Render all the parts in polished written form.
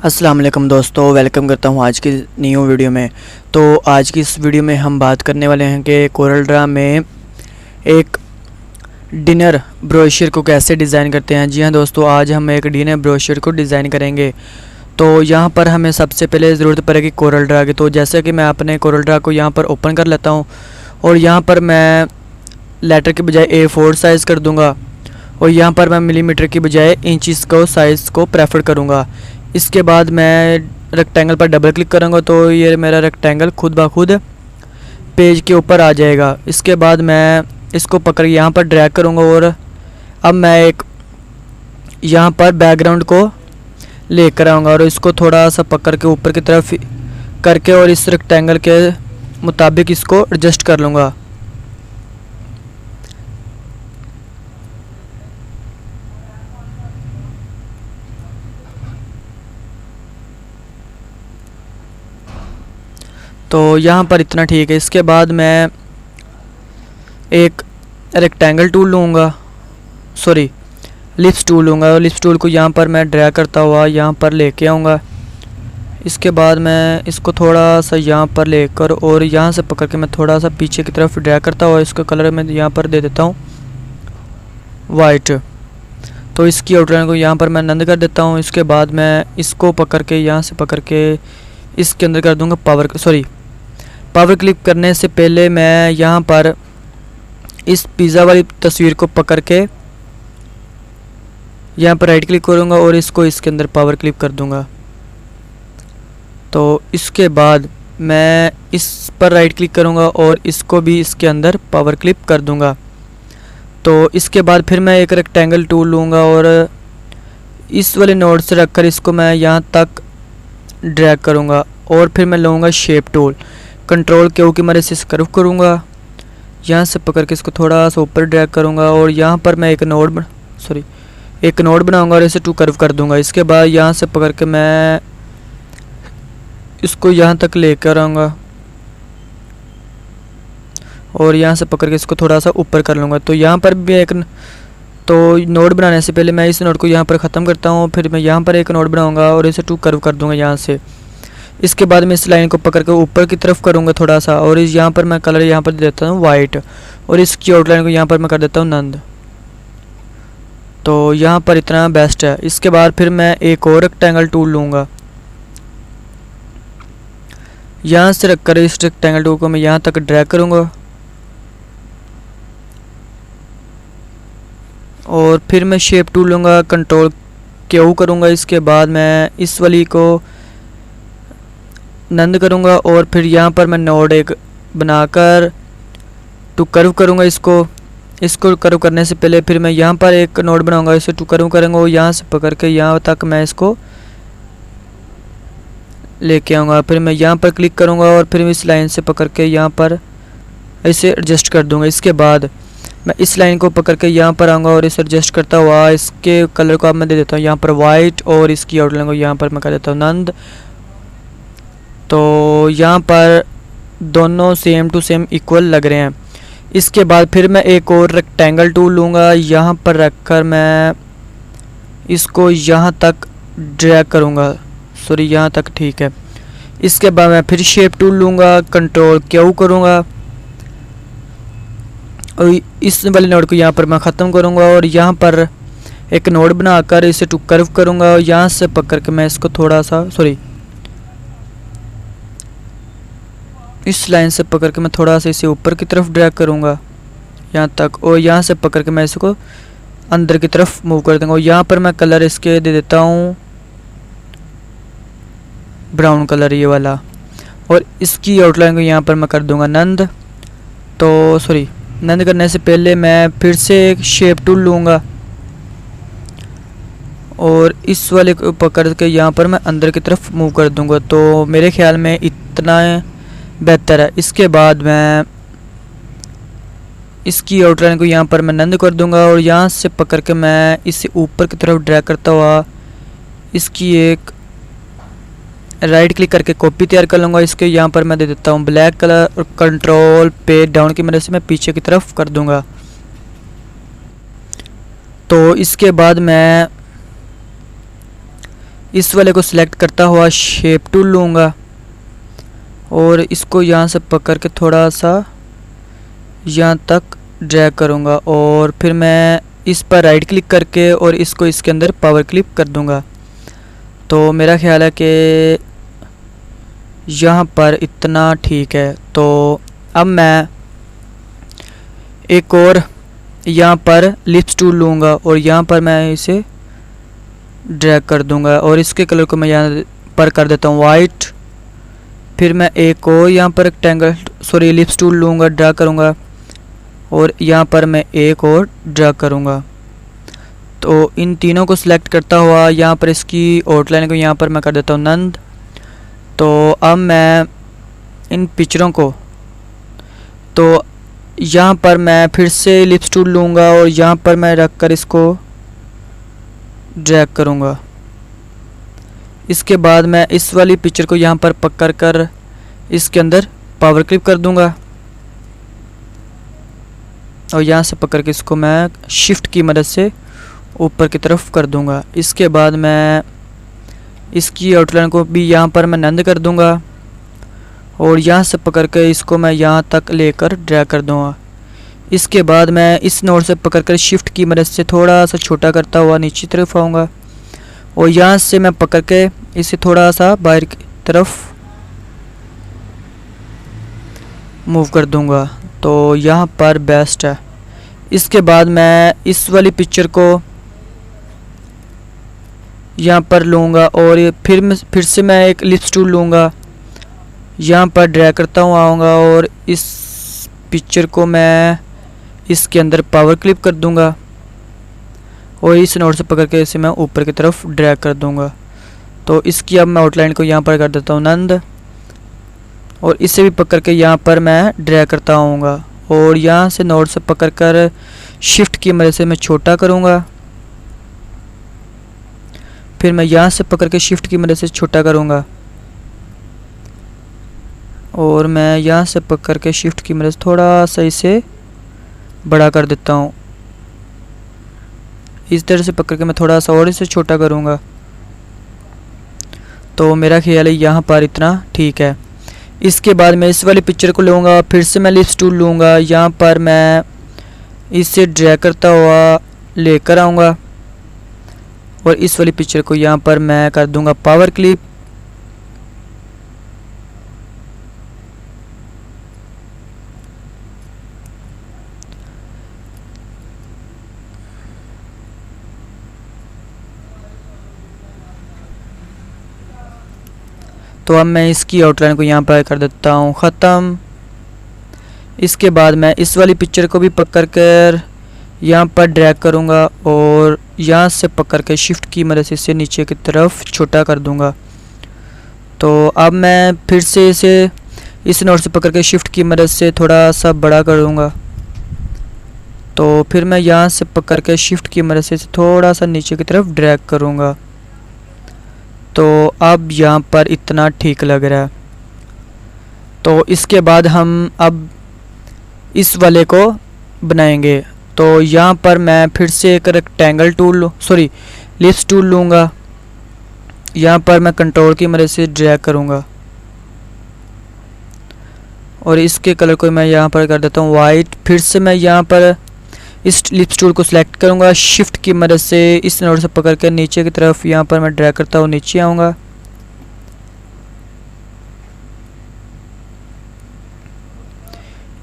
अस्सलाम वालेकुम दोस्तों, वेलकम करता हूँ आज की न्यू वीडियो में। तो आज की इस वीडियो में हम बात करने वाले हैं कि कोरल ड्रा में एक डिनर ब्रोशर को कैसे डिज़ाइन करते हैं। जी हाँ दोस्तों, आज हम एक डिनर ब्रोशर को डिज़ाइन करेंगे। तो यहाँ पर हमें सबसे पहले ज़रूरत पड़ेगी कोरल ड्रा की। तो जैसे कि मैं अपने कोरल ड्रा को यहाँ पर ओपन कर लेता हूँ और यहाँ पर मैं लेटर के बजाय A4 साइज़ कर दूँगा और यहाँ पर मैं मिलीमीटर की बजाय इंचज़ को साइज़ को प्रेफर करूँगा। इसके बाद मैं रेक्टेंगल पर डबल क्लिक करूँगा तो ये मेरा रेक्टेंगल खुद ब खुद पेज के ऊपर आ जाएगा। इसके बाद मैं इसको पकड़ यहाँ पर ड्रैग करूँगा और अब मैं एक यहाँ पर बैकग्राउंड को लेकर आऊँगा और इसको थोड़ा सा पकड़ के ऊपर की तरफ करके और इस रेक्टेंगल के मुताबिक इसको एडजस्ट कर लूँगा। तो यहाँ पर इतना ठीक है। इसके बाद मैं एक रेक्टेंगल टूल लूँगा, सॉरी लिप्स टूल लूँगा और लिप्स टूल को यहाँ पर मैं ड्रैग करता हुआ यहाँ पर लेके आऊँगा। इसके बाद मैं इसको थोड़ा सा यहाँ पर लेकर और यहाँ से पकड़ के मैं थोड़ा सा पीछे की तरफ ड्रैग करता हुआ इसका कलर मैं यहाँ पर दे देता हूँ वाइट। तो इसकी आउटलाइन को यहाँ पर मैं नंद कर देता हूँ। इसके बाद मैं इसको पकड़ के यहाँ से पकड़ के इसके अंदर कर दूँगा पावर क्लिक करने से पहले मैं यहाँ पर इस पिज़्ज़ा वाली तस्वीर को पकड़ के यहाँ पर राइट क्लिक करूँगा और इसको इसके अंदर पावर क्लिक कर दूँगा। तो इसके बाद मैं इस पर राइट क्लिक करूँगा और इसको भी इसके अंदर पावर क्लिक कर दूँगा। तो इसके बाद फिर मैं एक रेक्टेंगल टूल लूँगा और इस वाले नोड से रखकर इसको मैं यहाँ तक ड्रैग करूँगा और फिर मैं लूँगा शेप टूल, कंट्रोल के की मदद से कर्व करूँगा। यहाँ से पकड़ के इसको थोड़ा सा ऊपर ड्रैग करूँगा और यहाँ पर मैं एक नोड बनाऊँगा और इसे टू कर्व कर दूँगा। इसके बाद यहाँ से पकड़ के मैं इसको यहाँ तक लेकर आऊँगा और यहाँ से पकड़ के इसको थोड़ा सा ऊपर कर लूँगा। तो यहाँ पर भी नोड बनाने से पहले मैं इस नोड को यहाँ पर ख़त्म करता हूँ, फिर मैं यहाँ पर एक नोड बनाऊँगा और इसे टू कर्व कर दूँगा यहाँ से। इसके बाद मैं इस लाइन को पकड़ कर ऊपर की तरफ करूँगा थोड़ा सा और इस यहाँ पर मैं कलर यहाँ पर दे देता हूँ वाइट और इसकी आउटलाइन को यहाँ पर मैं कर देता हूँ नंद। तो यहाँ पर इतना बेस्ट है। इसके बाद फिर मैं एक और रेक्टेंगल टूल लूँगा, यहाँ से रखकर इस रेक्टेंगल टूल को मैं यहाँ तक ड्रैग करूँगा और फिर मैं शेप टूल लूँगा, कंट्रोल Q करूँगा। इसके बाद मैं इस वाली को नंद करूँगा और फिर यहाँ पर मैं नोड एक बनाकर टू कर्व करूँगा। इसको कर्व करने से पहले फिर मैं यहाँ पर एक नोड बनाऊँगा, इसे टू कर्व करेंगे और यहाँ से पकड़ के यहाँ तक मैं इसको लेके आऊँगा। फिर मैं यहाँ पर क्लिक करूँगा और फिर इस लाइन से पकड़ के यहाँ पर इसे एडजस्ट कर दूँगा। इसके बाद मैं इस लाइन को पकड़ के यहाँ पर आऊँगा और इसे एडजस्ट करता हुआ इसके कलर को अब मैं दे देता हूँ यहाँ पर वाइट और इसकी आउटलाइन को यहाँ पर मैं कर देता हूँ नंद। तो यहाँ पर दोनों सेम टू सेम इक्वल लग रहे हैं। इसके बाद फिर मैं एक और रेक्टेंगल टूल लूँगा, यहाँ पर रखकर मैं इसको यहाँ तक ड्रैग करूँगा, सॉरी यहाँ तक ठीक है। इसके बाद मैं फिर शेप टूल लूँगा, कंट्रोल Q करूँगा और इस वाले नोड को यहाँ पर मैं ख़त्म करूँगा और यहाँ पर एक नोड बनाकर इसे टू कर्व करूँगा और यहाँ से पकड़ के मैं इसको थोड़ा सा इस लाइन से पकड़ के मैं थोड़ा सा इसे ऊपर की तरफ ड्रैग करूँगा यहाँ तक और यहाँ से पकड़ के मैं इसको अंदर की तरफ मूव कर दूँगा और यहाँ पर मैं कलर इसके दे देता हूँ ब्राउन कलर ये वाला और इसकी आउटलाइन को यहाँ पर मैं कर दूँगा नंद। तो नंद करने से पहले मैं फिर से एक शेप टूल लूँगा और इस वाले को पकड़ के यहाँ पर मैं अंदर की तरफ मूव कर दूँगा। तो मेरे ख्याल में इतना बेहतर है। इसके बाद मैं इसकी आउटलाइन को यहाँ पर मैं नंद कर दूँगा और यहाँ से पकड़ के मैं इसे ऊपर की तरफ ड्रैग करता हुआ इसकी एक राइट क्लिक करके कॉपी तैयार कर लूँगा। इसके यहाँ पर मैं दे देता हूँ ब्लैक कलर और कंट्रोल पे डाउन की मदद से मैं पीछे की तरफ कर दूँगा। तो इसके बाद मैं इस वाले को सिलेक्ट करता हुआ शेप टूल लूँगा और इसको यहाँ से पकड़ के थोड़ा सा यहाँ तक ड्रैग करूँगा और फिर मैं इस पर राइट क्लिक करके और इसको इसके अंदर पावर क्लिप कर दूँगा। तो मेरा ख्याल है कि यहाँ पर इतना ठीक है। तो अब मैं एक और यहाँ पर लिप्स टूल लूँगा और यहाँ पर मैं इसे ड्रैग कर दूँगा और इसके कलर को मैं यहाँ पर कर देता हूँ वाइट। फिर मैं एक और यहाँ पर रेक्टेंगल लिप्स टूल लूँगा, ड्रा करूँगा और यहाँ पर मैं एक और ड्रा करूँगा। तो इन तीनों को सिलेक्ट करता हुआ यहाँ पर इसकी आउटलाइन को यहाँ पर मैं कर देता हूँ नंद। तो अब मैं इन पिक्चरों को तो यहाँ पर मैं फिर से लिप्स टूल लूँगा और यहाँ पर मैं रख कर इसको ड्रैग करूँगा। इसके बाद मैं इस वाली पिक्चर को यहाँ पर पकड़ कर इसके अंदर पावर क्लिप कर दूँगा और यहाँ से पकड़ के इसको मैं शिफ्ट की मदद से ऊपर की तरफ कर दूँगा। इसके बाद मैं इसकी आउटलाइन को भी यहाँ पर मैं नंद कर दूँगा और यहाँ से पकड़ के इसको मैं यहाँ तक लेकर ड्रैग कर दूँगा। इसके बाद मैं इस नोड से पकड़कर शिफ्ट की मदद से थोड़ा सा छोटा करता हुआ नीचे तरफ आऊँगा और यहाँ से मैं पकड़ के इसे थोड़ा सा बाहर की तरफ मूव कर दूँगा। तो यहाँ पर बेस्ट है। इसके बाद मैं इस वाली पिक्चर को यहाँ पर लूँगा और फिर से मैं एक लिप्स टूल लूँगा, यहाँ पर ड्रैग करता हूँ आऊँगा और इस पिक्चर को मैं इसके अंदर पावर क्लिप कर दूँगा और इस नोड से पकड़ के इसे मैं ऊपर की तरफ ड्रैग कर दूँगा। तो इसकी अब मैं आउटलाइन को यहाँ पर कर देता हूँ नंद और इसे भी पकड़ के यहाँ पर मैं ड्रैग करता आऊँगा और यहाँ से नोड से पकड़ कर शिफ्ट की मदद से मैं छोटा करूँगा। फिर मैं यहाँ से पकड़ के शिफ्ट की मदद से छोटा करूँगा और मैं यहाँ से पकड़ के शिफ्ट की मदद से थोड़ा सा इसे बड़ा कर देता हूँ। इस तरह से पकड़ के मैं थोड़ा सा और इसे छोटा करूँगा। तो मेरा ख्याल है यहाँ पर इतना ठीक है। इसके बाद मैं इस वाली पिक्चर को लूँगा, फिर से मैं लिप्स टूल लूँगा, यहाँ पर मैं इसे ड्रैग करता हुआ लेकर आऊँगा और इस वाली पिक्चर को यहाँ पर मैं कर दूँगा पावर क्लिप। तो अब मैं इसकी आउटलाइन को यहाँ पर कर देता हूँ ख़त्म। इसके बाद मैं इस वाली पिक्चर को भी पकड़ कर यहाँ पर ड्रैग करूँगा और यहाँ से पकड़ के शिफ्ट की मदद से इसे नीचे की तरफ छोटा कर दूँगा। तो अब मैं फिर से इसे इस नोड से पकड़ के शिफ्ट की मदद से थोड़ा सा बड़ा कर दूँगा। तो फिर मैं यहाँ से पकड़ के शिफ्ट की मदद से इसे थोड़ा सा नीचे की तरफ ड्रैग करूँगा। तो अब यहाँ पर इतना ठीक लग रहा है। तो इसके बाद हम अब इस वाले को बनाएंगे। तो यहाँ पर मैं फिर से एक रेक्टेंगल टूल लिप्स टूल लूँगा, यहाँ पर मैं कंट्रोल की मदद से ड्रैग करूँगा और इसके कलर को मैं यहाँ पर कर देता हूँ वाइट। फिर से मैं यहाँ पर इस लिप्स टूल को सिलेक्ट करूँगा, शिफ्ट की मदद से इस नोड से पकड़ कर नीचे की तरफ यहाँ पर मैं ड्रैग करता हूँ नीचे आऊँगा।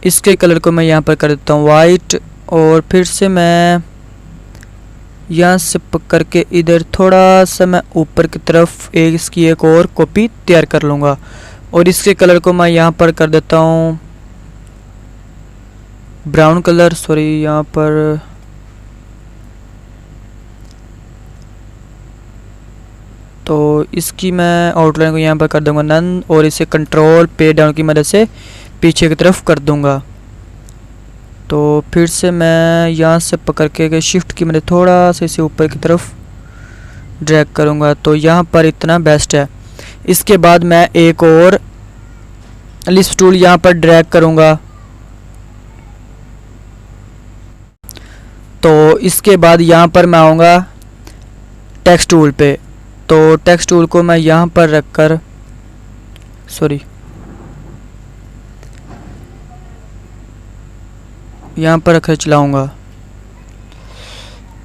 इसके कलर को मैं यहाँ पर कर देता हूँ वाइट और फिर से मैं यहाँ से पकड़ के इधर थोड़ा सा मैं ऊपर की तरफ इसकी एक और कॉपी तैयार कर लूँगा और इसके कलर को मैं यहाँ पर कर देता हूँ ब्राउन कलर। यहाँ पर तो इसकी मैं आउटलाइन को यहाँ पर कर दूंगा नन और इसे कंट्रोल पे डाउन की मदद से पीछे की तरफ कर दूंगा। तो फिर से मैं यहाँ से पकड़ के शिफ्ट की मदद थोड़ा सा इसे ऊपर की तरफ ड्रैग करूँगा। तो यहाँ पर इतना बेस्ट है। इसके बाद मैं एक और लिप्स टूल यहाँ पर ड्रैग करूँगा। तो इसके बाद यहाँ पर मैं आऊँगा टेक्स्ट टूल पे। तो टेक्स्ट टूल को मैं यहाँ पर रखकर यहाँ पर रखकर चलाऊँगा।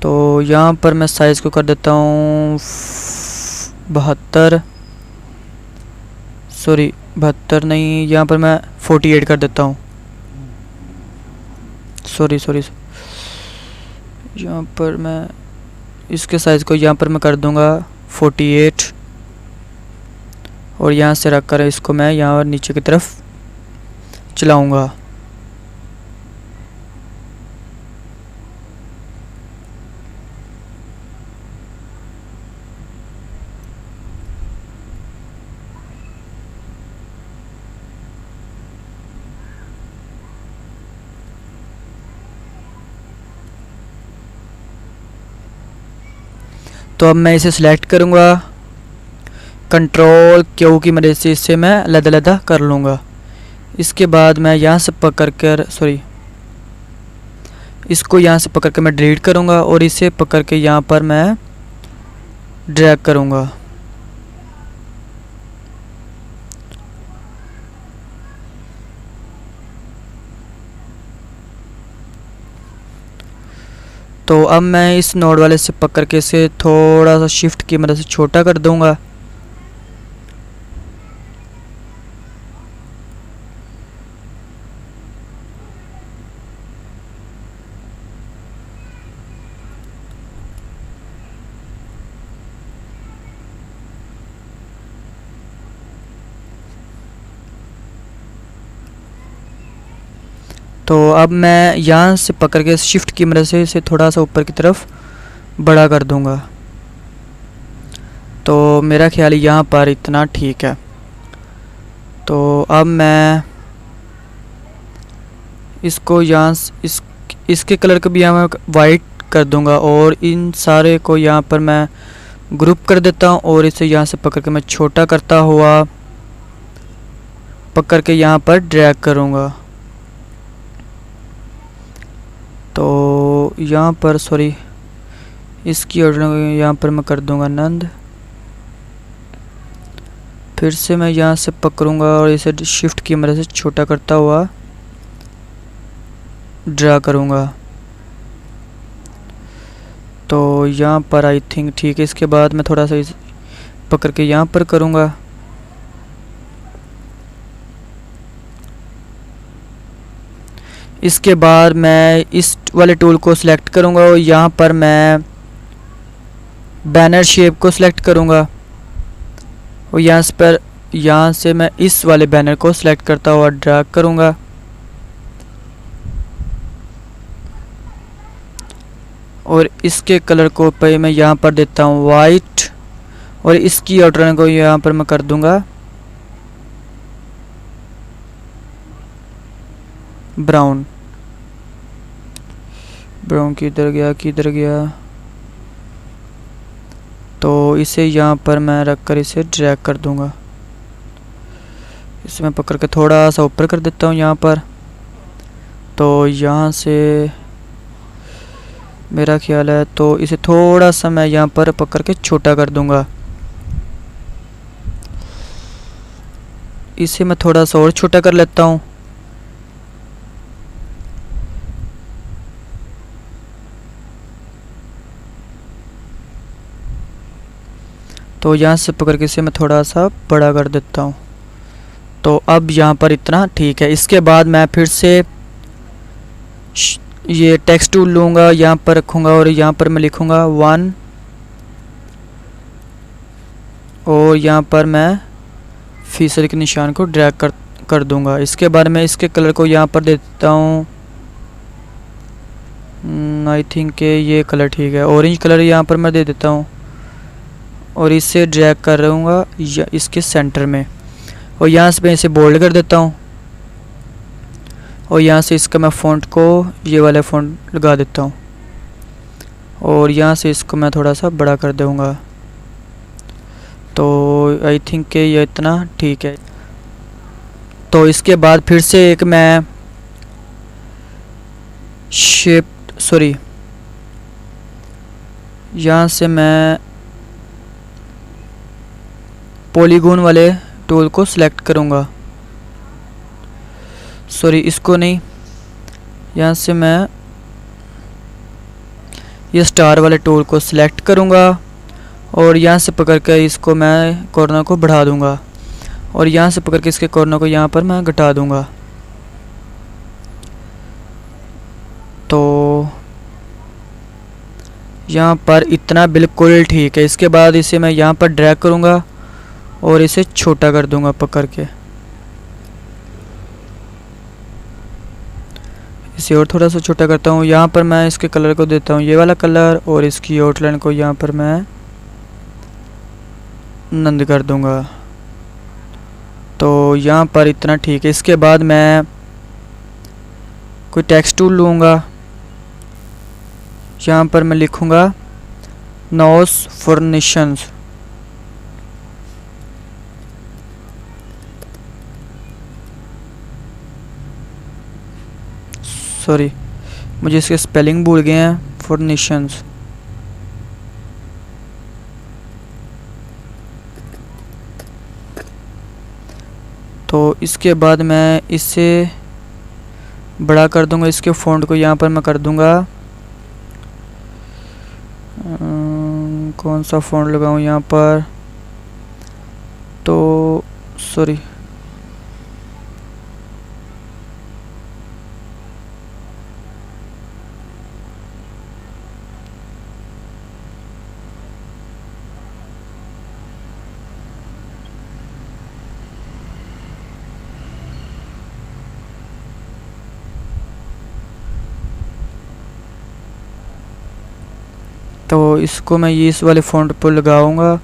तो यहाँ पर मैं साइज़ को कर देता हूँ 72 नहीं, यहाँ पर मैं 48 कर देता हूँ। यहाँ पर मैं इसके साइज़ को यहाँ पर मैं कर दूँगा 48 और यहाँ से रख कर इसको मैं यहाँ नीचे की तरफ चलाऊँगा। तो अब मैं इसे सिलेक्ट करूँगा, कंट्रोल क्यू की मदद से इसे मैं अलग-अलग कर लूँगा। इसके बाद मैं यहाँ से पकड़ कर इसको यहाँ से पकड़ कर मैं डिलीट करूँगा और इसे पकड़ के यहाँ पर मैं ड्रैग करूँगा। तो अब मैं इस नोड वाले से पकड़ के इसे थोड़ा सा शिफ्ट की मदद से छोटा कर दूँगा। तो अब मैं यहाँ से पकड़ के शिफ्ट की मदद से इसे थोड़ा सा ऊपर की तरफ बड़ा कर दूँगा। तो मेरा ख्याल यहाँ पर इतना ठीक है। तो अब मैं इसको यहाँ इसके कलर को भी यहाँ मैं वाइट कर दूँगा और इन सारे को यहाँ पर मैं ग्रुप कर देता हूँ और इसे यहाँ से पकड़ के मैं छोटा करता हुआ पकड़ के यहाँ पर ड्रैग करूँगा। तो यहाँ पर इसकी ऑर्डर यहाँ पर मैं कर दूँगा नंद। फिर से मैं यहाँ से पकड़ूँगा और इसे शिफ्ट की मदद से छोटा करता हुआ ड्रा करूँगा। तो यहाँ पर आई थिंक ठीक है। इसके बाद मैं थोड़ा सा पकड़ के यहाँ पर करूँगा। इसके बाद मैं इस वाले टूल को सिलेक्ट करूँगा और यहाँ पर मैं बैनर शेप को सिलेक्ट करूँगा और यहाँ से मैं इस वाले बैनर को सिलेक्ट करता हुआ ड्रैग करूँगा। और इसके कलर को पे मैं यहाँ पर देता हूँ वाइट और इसकी आउटलाइन को यहाँ पर मैं कर दूँगा ब्राउन। किधर गया। तो इसे यहाँ पर मैं रखकर इसे ड्रैग कर दूँगा। इसमें पकड़ के थोड़ा सा ऊपर कर देता हूँ यहाँ पर। तो यहाँ से मेरा ख्याल है तो इसे थोड़ा सा मैं यहाँ पर पकड़ के छोटा कर दूँगा। इसे मैं थोड़ा सा और छोटा कर लेता हूँ। तो यहाँ से पकड़ के इसे मैं थोड़ा सा बड़ा कर देता हूँ। तो अब यहाँ पर इतना ठीक है। इसके बाद मैं फिर से ये टेक्स्ट टूल लूँगा, यहाँ पर रखूँगा और यहाँ पर मैं लिखूँगा 1 और यहाँ पर मैं फीसद के निशान को ड्रैग कर दूँगा। इसके बाद मैं इसके कलर को यहाँ पर दे देता हूँ आई थिंक ये कलर ठीक है। ऑरेंज कलर यहाँ पर मैं दे देता हूँ और इसे ड्रैग कर रहूँगा इसके सेंटर में और यहाँ से मैं इसे बोल्ड कर देता हूँ और यहाँ से इसका मैं फ़ॉन्ट को ये वाला फ़ॉन्ट लगा देता हूँ और यहाँ से इसको मैं थोड़ा सा बड़ा कर दूँगा। तो आई थिंक कि ये इतना ठीक है। तो इसके बाद फिर से एक मैं यहाँ से मैं पॉलीगॉन वाले टूल को सिलेक्ट करूँगा, सॉरी इसको नहीं, यहाँ से मैं ये स्टार वाले टूल को सिलेक्ट करूँगा और यहाँ से पकड़ कर इसको मैं कॉर्नर को बढ़ा दूँगा और यहाँ से पकड़ के इसके कॉर्नर को यहाँ पर मैं घटा दूँगा। तो यहाँ पर इतना बिल्कुल ठीक है। इसके बाद इसे मैं यहाँ पर ड्रैग करूँगा और इसे छोटा कर दूँगा पकड़ के। इसे और थोड़ा सा छोटा करता हूँ। यहाँ पर मैं इसके कलर को देता हूँ ये वाला कलर और इसकी आउटलाइन को यहाँ पर मैं नंद कर दूँगा। तो यहाँ पर इतना ठीक है। इसके बाद मैं कोई टेक्स्ट टूल लूँगा, यहाँ पर मैं लिखूँगा नॉस फॉर्निशंस, सॉरी मुझे इसके स्पेलिंग भूल गए हैं, फॉर्निशंस। तो इसके बाद मैं इसे बड़ा कर दूंगा। इसके फ़ॉन्ट को यहाँ पर मैं कर दूंगा, कौन सा फ़ॉन्ट लगाऊं यहाँ पर, तो सॉरी तो इसको मैं ये इस वाले फ़ॉन्ट पर लगाऊंगा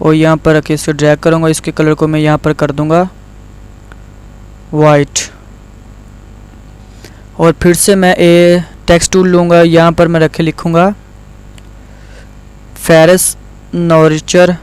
और यहाँ पर रख के इसे ड्रैग करूँगा। इसके कलर को मैं यहाँ पर कर दूँगा वाइट और फिर से मैं ए टेक्स्ट टूल लूँगा। यहाँ पर मैं रखे लिखूँगा फेरस नॉरिचर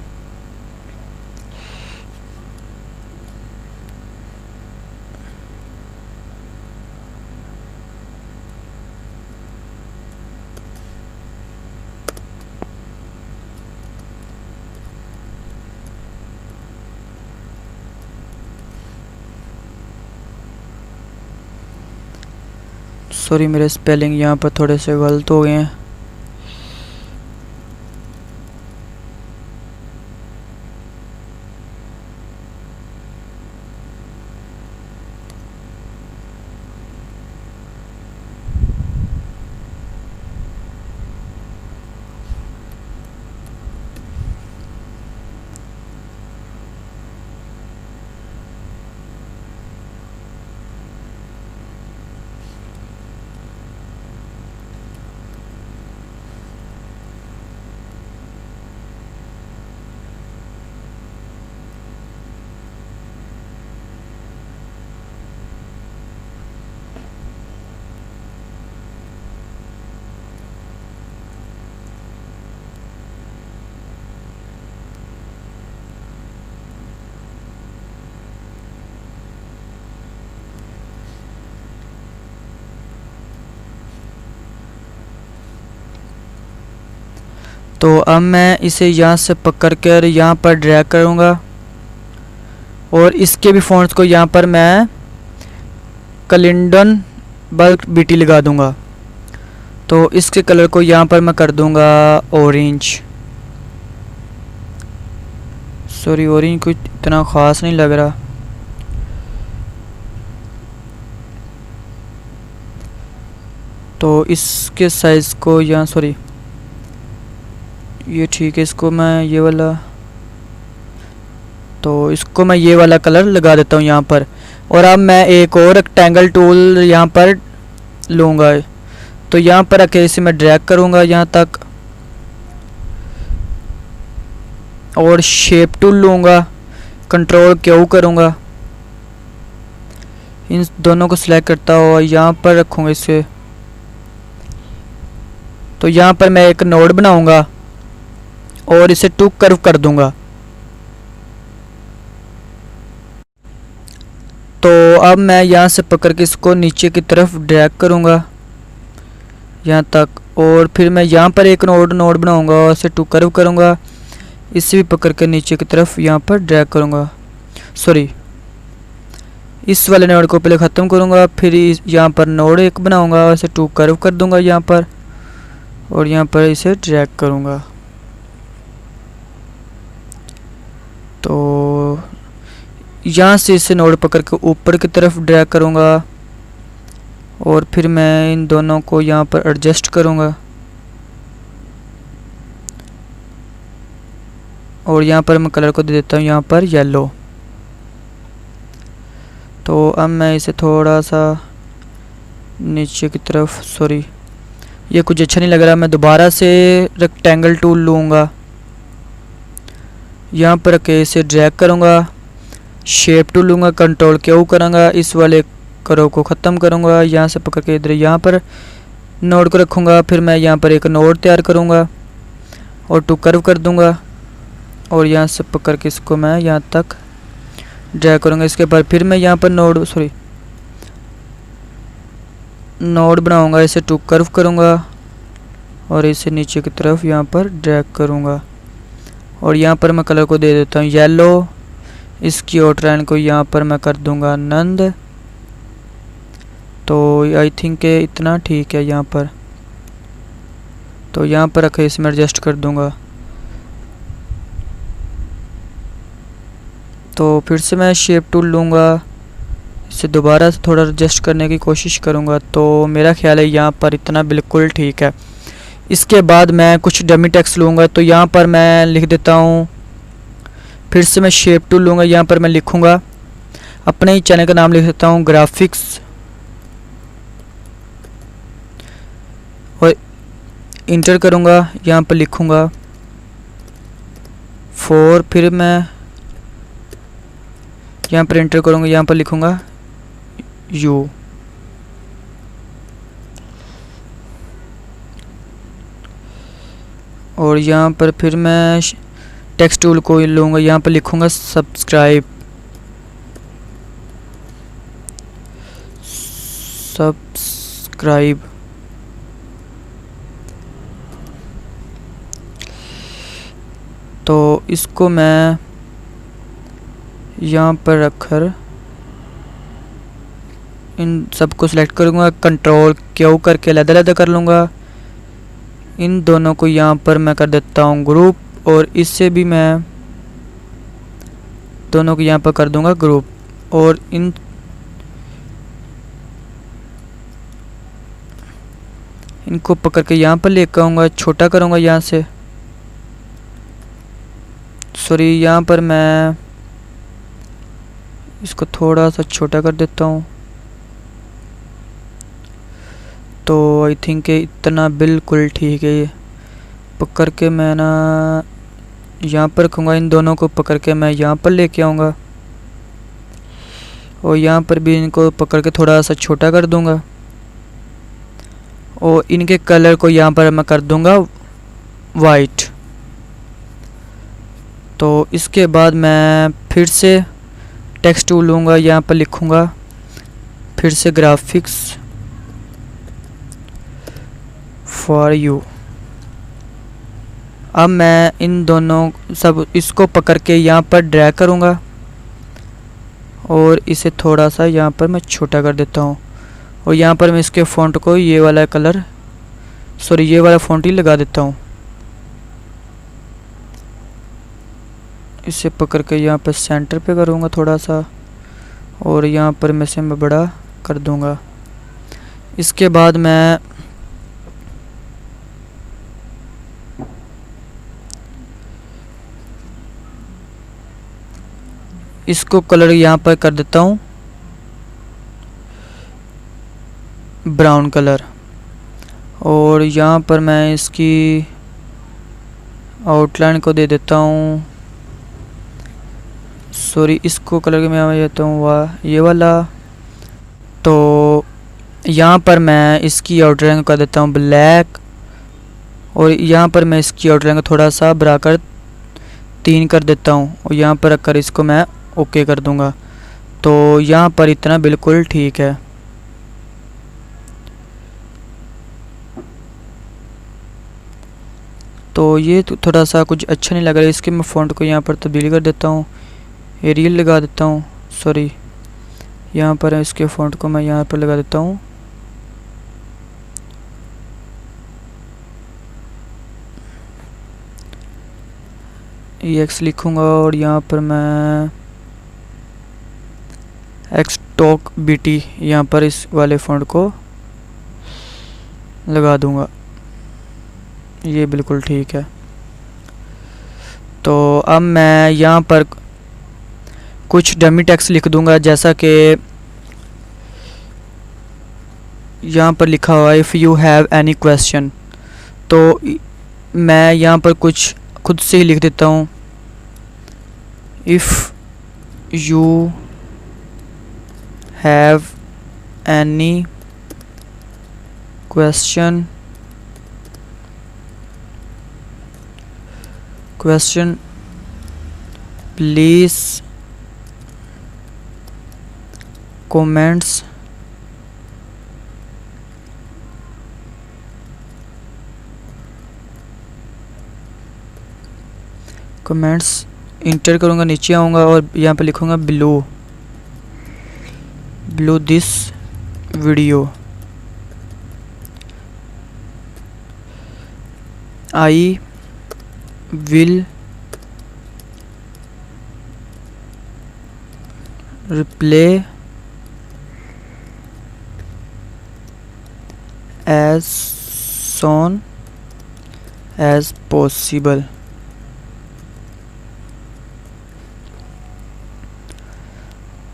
सॉरी मेरे स्पेलिंग यहाँ पर थोड़े से गलत हो गए हैं। तो अब मैं इसे यहाँ से पकड़ कर यहाँ पर ड्रैग करूँगा और इसके भी फ़ॉन्ट्स को यहाँ पर मैं कलिंडन बल्क बीटी लगा दूँगा। तो इसके कलर को यहाँ पर मैं कर दूँगा ऑरेंज, सॉरी ऑरेंज कुछ इतना ख़ास नहीं लग रहा। तो इसके साइज़ को यहाँ सॉरी ये ठीक है, इसको मैं ये वाला, तो इसको मैं ये वाला कलर लगा देता हूँ यहाँ पर। और अब मैं एक और रेक्टेंगल टूल यहाँ पर लूँगा। तो यहाँ पर आके इसे मैं ड्रैग करूँगा यहाँ तक और शेप टूल लूँगा, कंट्रोल क्यू करूँगा, इन दोनों को सिलेक्ट करता हुआ यहाँ पर रखूँगा इसे। तो यहाँ पर मैं एक नोड बनाऊँगा और इसे टू कर्व कर दूंगा। तो अब मैं यहाँ से पकड़ के इसको नीचे की तरफ ड्रैग करूँगा यहाँ तक और फिर मैं यहाँ पर एक नोड बनाऊँगा और इसे टू कर्व करूँगा। इसे भी पकड़ के नीचे की तरफ यहाँ पर ड्रैग करूँगा, सॉरी इस वाले नोड को पहले ख़त्म करूँगा, फिर यहाँ पर नोड एक बनाऊँगा, इसे 2 कर्व कर दूँगा यहाँ पर, और यहाँ पर इसे ड्रैग करूँगा। तो यहाँ से इसे नोड पकड़ के ऊपर की तरफ ड्रैग करूँगा, और फिर मैं इन दोनों को यहाँ पर एडजस्ट करूँगा, और यहाँ पर मैं कलर को दे देता हूँ यहाँ पर येलो। तो अब मैं इसे थोड़ा सा नीचे की तरफ, सॉरी ये कुछ अच्छा नहीं लग रहा, मैं दोबारा से रेक्टेंगल टूल लूँगा, यहाँ पर रखे इसे ड्रैग करूँगा, शेप टूल लूँगा, कंट्रोल क्यू करूँगा, इस वाले कर्व को ख़त्म करूँगा, यहाँ से पकड़ के इधर यहाँ पर नोड को रखूँगा, फिर मैं यहाँ पर एक नोड तैयार करूँगा और 2 कर्व कर दूँगा, और यहाँ से पकड़ के इसको मैं यहाँ तक ड्रैग करूँगा। इसके बाद फिर मैं यहाँ पर नोड बनाऊँगा, इसे 2 कर्व करूँगा और इसे नीचे की तरफ यहाँ पर ड्रैग करूँगा, और यहाँ पर मैं कलर को दे देता हूँ येलो। इसकी आउटलाइन को यहाँ पर मैं कर दूँगा नंद। तो आई थिंक इतना ठीक है यहाँ पर, तो यहाँ पर रखे इसमें एडजस्ट कर दूँगा। तो फिर से मैं शेप टूल लूँगा, इसे दोबारा से थोड़ा एडजस्ट करने की कोशिश करूँगा। तो मेरा ख्याल है यहाँ पर इतना बिल्कुल ठीक है। इसके बाद मैं कुछ डमी टेक्स्ट लूँगा, तो यहाँ पर मैं लिख देता हूँ, फिर से मैं शेप टूल लूँगा, यहाँ पर मैं लिखूँगा अपने ही चैनल का नाम लिख देता हूँ ग्राफिक्स, और इंटर करूँगा, यहाँ पर लिखूँगा 4, फिर मैं यहाँ पर इंटर करूँगा, यहाँ पर लिखूँगा यू, और यहाँ पर फिर मैं टेक्स्ट टूल को लूँगा, यहाँ पर लिखूँगा सब्सक्राइब, तो इसको मैं यहाँ पर रखकर इन सबको सिलेक्ट करूँगा, कंट्रोल क्यू करके अलग-अलग कर लूँगा। इन दोनों को यहाँ पर मैं कर देता हूँ ग्रुप, और इससे भी मैं दोनों को यहाँ पर कर दूँगा ग्रुप, और इनको पकड़ के यहाँ पर लेकर आऊँगा, छोटा करूँगा यहाँ से, सॉरी यहाँ पर मैं इसको थोड़ा सा छोटा कर देता हूँ। तो आई थिंक इतना बिल्कुल ठीक है। ये पकड़ के मैं ना यहाँ पर रखूँगा, इन दोनों को पकड़ के मैं यहाँ पर लेके आऊँगा, और यहाँ पर भी इनको पकड़ के थोड़ा सा छोटा कर दूँगा, और इनके कलर को यहाँ पर मैं कर दूँगा वाइट। तो इसके बाद मैं फिर से टेक्स्ट टूल लूँगा, यहाँ पर लिखूँगा फिर से ग्राफिक्स फॉर यू। अब मैं इन दोनों सब इसको पकड़ के यहाँ पर ड्रैग करूँगा, और इसे थोड़ा सा यहाँ पर मैं छोटा कर देता हूँ, और यहाँ पर मैं इसके फ़ॉन्ट को ये वाला कलर, सॉरी ये वाला फ़ॉन्ट ही लगा देता हूँ। इसे पकड़ के यहाँ पर सेंटर पे करूँगा थोड़ा सा, और यहाँ पर मैं इसे बड़ा कर दूँगा। इसके बाद मैं इसको कलर यहाँ पर कर देता हूँ ब्राउन कलर, और यहाँ पर मैं इसकी आउटलाइन को दे देता हूँ, सॉरी इसको कलर के मैं देता हूँ ये वाला। तो यहाँ पर मैं इसकी आउटलाइन को कर देता हूँ ब्लैक, और यहाँ पर मैं इसकी आउटलाइन को थोड़ा सा बढ़ाकर 3 कर देता हूँ, और यहाँ पर रखकर इसको मैं ओके कर दूँगा। तो यहाँ पर इतना बिल्कुल ठीक है। तो ये तो थोड़ा सा कुछ अच्छा नहीं लग रहा है, इसके मैं फ़ॉन्ट को यहाँ पर तब्दीली कर देता हूँ, एरियल लगा देता हूँ, सॉरी यहाँ पर इसके फ़ॉन्ट को मैं यहाँ पर लगा देता हूँ EX लिखूँगा और यहाँ पर मैं एक्सटॉक BT यहाँ पर इस वाले फ़ॉन्ट को लगा दूँगा। ये बिल्कुल ठीक है। तो अब मैं यहाँ पर कुछ डमी टेक्स्ट लिख दूँगा, जैसा कि यहाँ पर लिखा हुआ है if you have any question. तो मैं यहाँ पर कुछ खुद से ही लिख देता हूँ, if you have any question please comments inter करूँगा, नीचे आऊँगा और यहाँ पे लिखूँगा below this video, I will reply as soon as possible।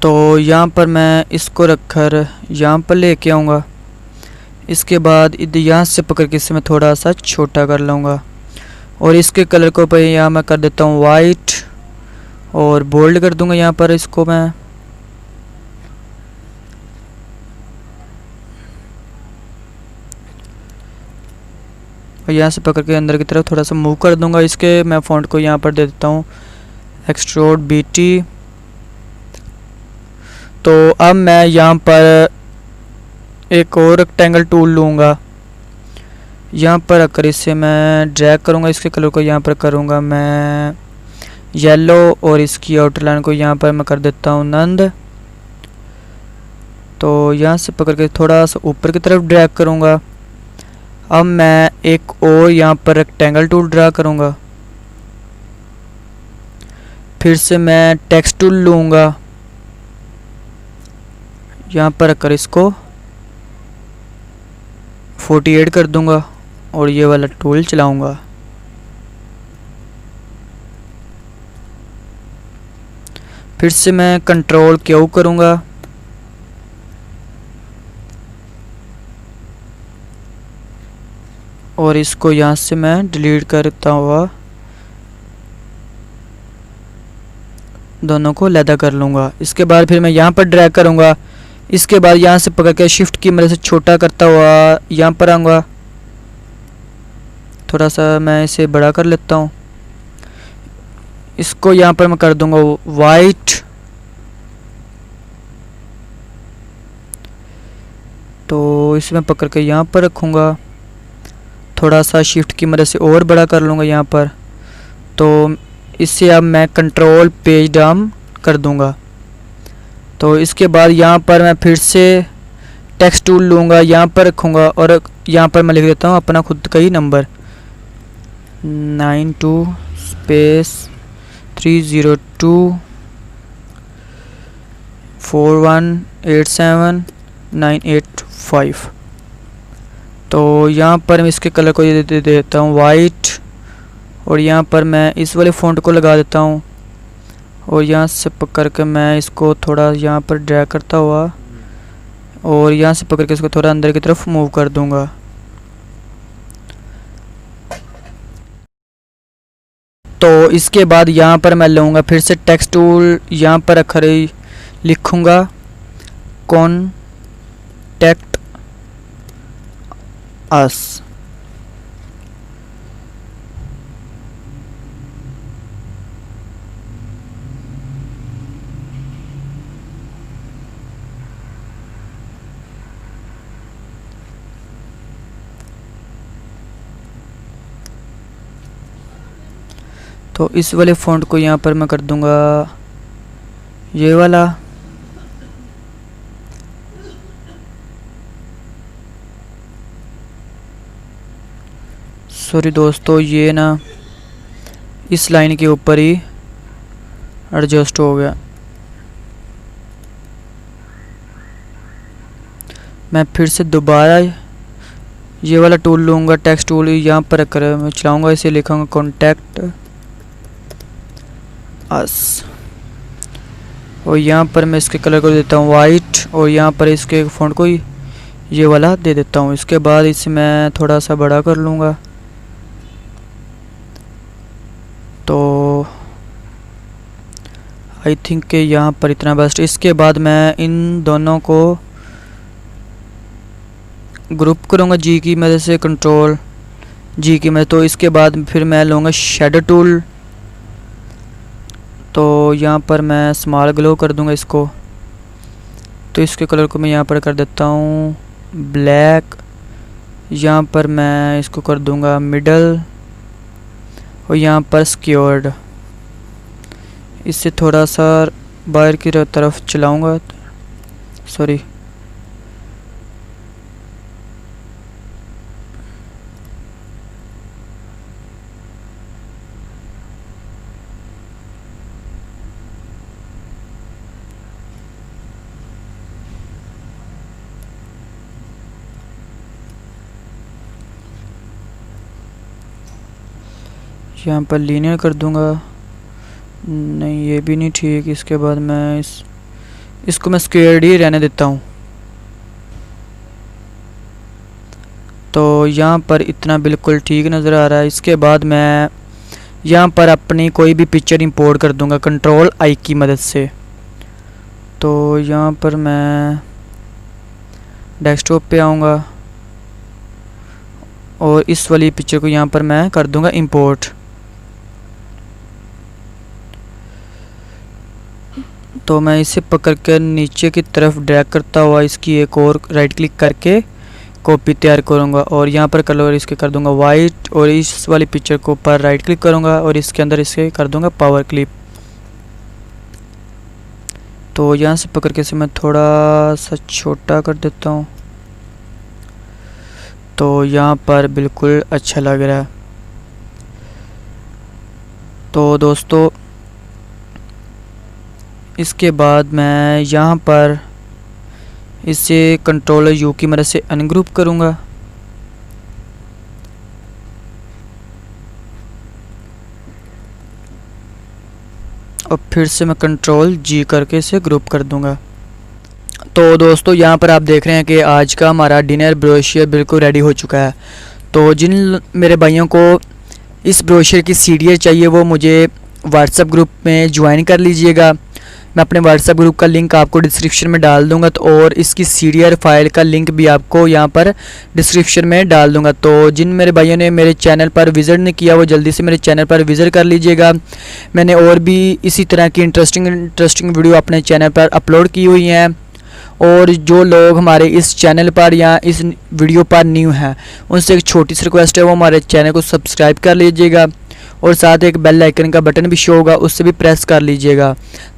तो यहाँ पर मैं इसको रखकर यहाँ पर लेके आऊँगा। इसके बाद यहाँ से पकड़ के इसे मैं थोड़ा सा छोटा कर लूँगा और इसके कलर को पर यहाँ मैं कर देता हूँ वाइट और बोल्ड कर दूँगा यहाँ पर इसको मैं। और यहाँ से पकड़ के अंदर की तरफ थोड़ा सा मूव कर दूंगा। इसके मैं फ़ॉन्ट को यहाँ पर दे देता हूँ एक्सट्रोड BT। तो अब मैं यहाँ पर एक और रेक्टेंगल टूल लूँगा, यहाँ पर रखकर इसे मैं ड्रैग करूँगा, इसके कलर को यहाँ पर करूँगा मैं येलो और इसकी आउटर लाइन को यहाँ पर मैं कर देता हूँ नंद। तो यहाँ से पकड़ के थोड़ा सा ऊपर की तरफ ड्रैग करूँगा। अब मैं एक और यहाँ पर रेक्टेंगल टूल ड्रा करूँगा, फिर से मैं टेक्स्ट टूल लूँगा, यहाँ पर रखकर इसको 48 कर दूँगा और ये वाला टूल चलाऊँगा। फिर से मैं कंट्रोल Q करूँगा और इसको यहाँ से मैं डिलीट करता हुआ दोनों को अलग कर लूँगा। इसके बाद फिर मैं यहाँ पर ड्रैग करूँगा, इसके बाद यहाँ से पकड़ के शिफ्ट की मदद से छोटा करता हुआ यहाँ पर आऊँगा। थोड़ा सा मैं इसे बड़ा कर लेता हूँ, इसको यहाँ पर मैं कर दूँगा वाइट। तो इसे मैं पकड़ के यहाँ पर रखूँगा, थोड़ा सा शिफ्ट की मदद से और बड़ा कर लूँगा यहाँ पर। तो इससे अब मैं कंट्रोल पेज डाउन कर दूँगा। तो इसके बाद यहाँ पर मैं फिर से टेक्स्ट टूल लूँगा, यहाँ पर रखूँगा और यहाँ पर मैं लिख देता हूँ अपना खुद का ही नंबर 92 स्पेस 302 4187 985। तो यहाँ पर मैं इसके कलर को ये दे देता हूँ वाइट और यहाँ पर मैं इस वाले फ़ॉन्ट को लगा देता हूँ और यहाँ से पकड़ के मैं इसको थोड़ा यहाँ पर ड्रैग करता हुआ और यहाँ से पकड़ के इसको थोड़ा अंदर की तरफ मूव कर दूँगा। तो इसके बाद यहाँ पर मैं लूँगा फिर से टेक्स्ट टूल, यहाँ पर अक्षर लिखूँगा कॉन्टैक्ट अस। तो इस वाले फ़ॉन्ट को यहाँ पर मैं कर दूँगा ये वाला। सॉरी दोस्तों, ये ना इस लाइन के ऊपर ही एडजस्ट हो गया। मैं फिर से दोबारा ये वाला टूल लूँगा, टेक्स्ट टूल यहाँ पर रखकर मैं चलाऊँगा, इसे लिखूँगा कॉन्टैक्ट अस, और यहाँ पर मैं इसके कलर को देता हूँ वाइट, और यहाँ पर इसके फ़ॉन्ट को ये वाला दे देता हूँ। इसके बाद इसे मैं थोड़ा सा बड़ा कर लूँगा। तो आई थिंक कि यहाँ पर इतना बेस्ट। इसके बाद मैं इन दोनों को ग्रुप करूँगा जी की मदद से, कंट्रोल जी की मदद। तो इसके बाद फिर मैं लूँगा शेडो टूल। तो यहाँ पर मैं स्मॉल ग्लो कर दूँगा इसको। तो इसके कलर को मैं यहाँ पर कर देता हूँ ब्लैक। यहाँ पर मैं इसको कर दूँगा मिडल, और यहाँ पर स्क्योर्ड। इससे थोड़ा सा बाहर की तरफ चलाऊँगा, सॉरी यहाँ पर लीनियर कर दूँगा। नहीं, ये भी नहीं ठीक। इसके बाद मैं इसको मैं स्क्वेयर्ड ही रहने देता हूँ। तो यहाँ पर इतना बिल्कुल ठीक नज़र आ रहा है। इसके बाद मैं यहाँ पर अपनी कोई भी पिक्चर इंपोर्ट कर दूँगा कंट्रोल आई की मदद से। तो यहाँ पर मैं डेस्कटॉप पे आऊँगा और इस वाली पिक्चर को यहाँ पर मैं कर दूँगा इंपोर्ट। तो मैं इसे पकड़ कर नीचे की तरफ ड्रैग करता हुआ इसकी एक और राइट क्लिक करके कॉपी तैयार करूँगा, और यहाँ पर कलर इसके कर दूँगा वाइट, और इस वाली पिक्चर को ऊपर राइट क्लिक करूँगा और इसके अंदर इसे कर दूँगा पावर क्लिप। तो यहाँ से पकड़ के इसे मैं थोड़ा सा छोटा कर देता हूँ। तो यहाँ पर बिल्कुल अच्छा लग रहा है। तो दोस्तों इसके बाद मैं यहाँ पर इसे कंट्रोल यू की मदद से अनग्रुप करूँगा। और फिर से मैं कंट्रोल जी करके इसे ग्रुप कर दूँगा। तो दोस्तों यहाँ पर आप देख रहे हैं कि आज का हमारा डिनर ब्रोशियर बिल्कुल रेडी हो चुका है। तो जिन मेरे भाइयों को इस ब्रोशियर की सीडीएस चाहिए वो मुझे व्हाट्सएप ग्रुप में ज्वाइन कर लीजिएगा। मैं अपने व्हाट्सएप ग्रुप का लिंक आपको डिस्क्रिप्शन में डाल दूंगा। तो और इसकी सीडीआर फाइल का लिंक भी आपको यहाँ पर डिस्क्रिप्शन में डाल दूंगा। तो जिन मेरे भाइयों ने मेरे चैनल पर विज़िट नहीं किया वो जल्दी से मेरे चैनल पर विज़िट कर लीजिएगा। मैंने और भी इसी तरह की इंटरेस्टिंग वीडियो अपने चैनल पर अपलोड की हुई हैं। और जो लोग हमारे इस चैनल पर या इस वीडियो पर न्यू हैं उनसे एक छोटी सी रिक्वेस्ट है, वो हमारे चैनल को सब्सक्राइब कर लीजिएगा और साथ एक बेल आइकन का बटन भी शो होगा उससे भी प्रेस कर लीजिएगा,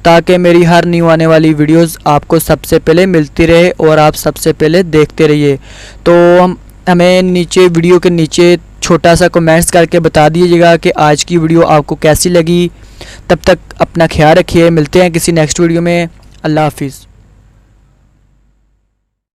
ताकि मेरी हर न्यू आने वाली वीडियोस आपको सबसे पहले मिलती रहे और आप सबसे पहले देखते रहिए। तो हमें नीचे वीडियो के नीचे छोटा सा कमेंट्स करके बता दीजिएगा कि आज की वीडियो आपको कैसी लगी। तब तक अपना ख्याल रखिए, मिलते हैं किसी नेक्स्ट वीडियो में। अल्लाह हाफिज़।